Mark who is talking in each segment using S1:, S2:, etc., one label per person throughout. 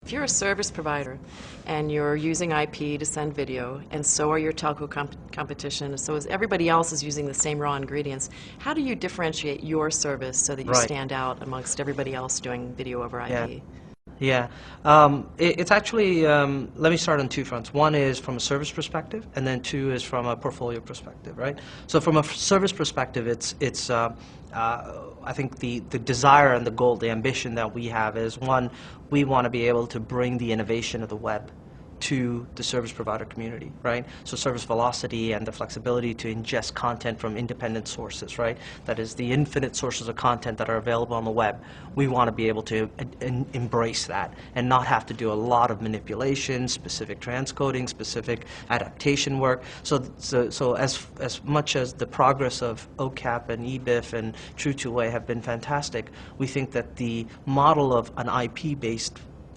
S1: If you're a service provider and you're using IP to send video, and so are your telco competition, so is everybody else is using the same raw ingredients, how do you differentiate your service so that you stand out amongst everybody else doing video over IP?
S2: Yeah, it's actually, let me start on two fronts. One is from a service perspective, and then two is from a portfolio perspective, right? So from a service perspective, I think the desire and the goal, the ambition that we have is, one, we want to be able to bring the innovation of the web to the service provider community, right? So service velocity and the flexibility to ingest content from independent sources, right? That is the infinite sources of content that are available on the web. We want to be able to embrace that and not have to do a lot of manipulation, specific transcoding, specific adaptation work. So as much as the progress of OCAP and EBIF and True Two-Way have been fantastic, we think that the model of an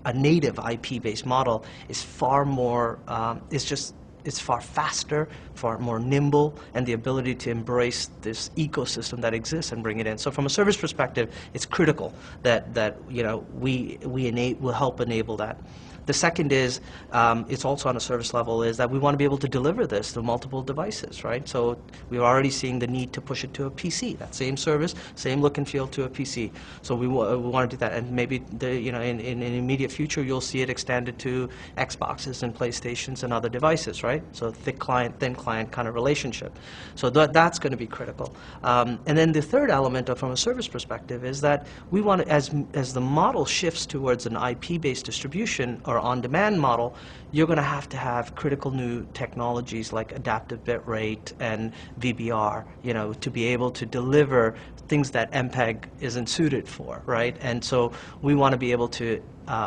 S2: a native IP-based model is far more, it's far faster, far more nimble, and the ability to embrace this ecosystem that exists and bring it in. So from a service perspective, it's critical that we'll help enable that. The second is, it's also on a service level, is that we want to be able to deliver this to multiple devices, right? So we're already seeing the need to push it to a PC, that same service, same look and feel to a PC. So we want to do that, and maybe in the immediate future you'll see it extended to Xboxes and PlayStations and other devices, right? So thick client, thin client kind of relationship. So that's going to be critical. And then the third element from a service perspective is that we want to, as the model shifts towards an IP-based distribution or on-demand model, you're going to have critical new technologies like adaptive bit rate and VBR, to be able to deliver things that MPEG isn't suited for, right? And so we want to be able to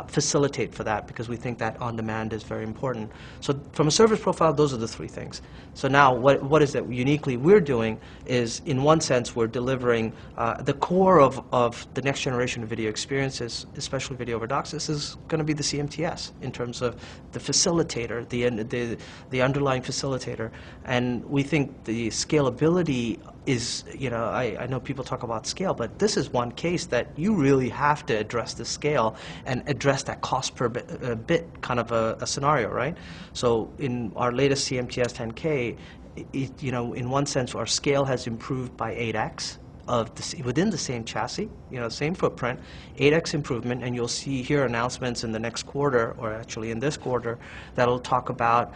S2: facilitate for that, because we think that on-demand is very important. So from a service profile, those are the three things. So now what is it uniquely we're doing is, in one sense, we're delivering the core of the next generation of video experiences, especially video over DOCSIS, is going to be the CMTS in terms of the facilitator, the underlying facilitator. And we think the scalability is, I know people talk about scale, but this is one case that you really have to address the scale and address that cost per bit kind of a scenario, right? So in our latest CMTS 10K, in one sense, our scale has improved by 8x within the same chassis, same footprint, 8x improvement, and you'll see here announcements in the next quarter, or actually in this quarter, that'll talk about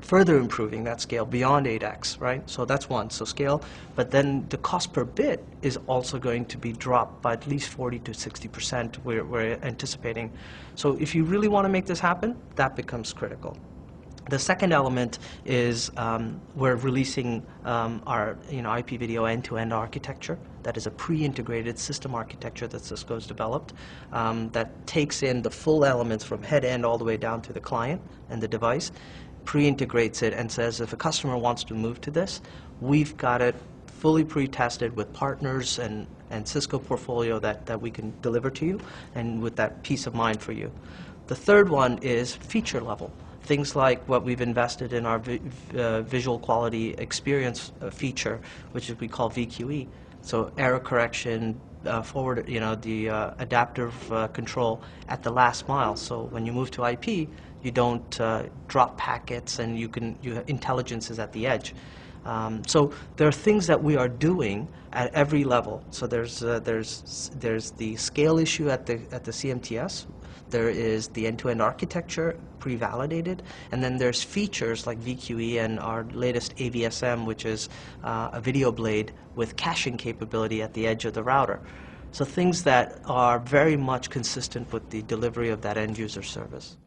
S2: further improving that scale beyond 8x, right? So that's one, so scale, but then the cost per bit is also going to be dropped by at least 40 to 60%, we're anticipating. So if you really want to make this happen, that becomes critical. The second element is we're releasing our IP video end-to-end architecture. That is a pre-integrated system architecture that Cisco's developed that takes in the full elements from head-end all the way down to the client and the device, pre-integrates it, and says if a customer wants to move to this, we've got it fully pre-tested with partners and Cisco portfolio that we can deliver to you, and with that peace of mind for you. The third one is feature level. Things like what we've invested in our visual quality experience feature, which we call VQE. So error correction, forward, the adaptive control at the last mile. So when you move to IP, you don't drop packets, and intelligence is at the edge. So there are things that we are doing at every level. So there's the scale issue at the CMTS. There is the end-to-end architecture pre-validated, and then there's features like VQE and our latest AVSM, which is a video blade with caching capability at the edge of the router. So things that are very much consistent with the delivery of that end-user service.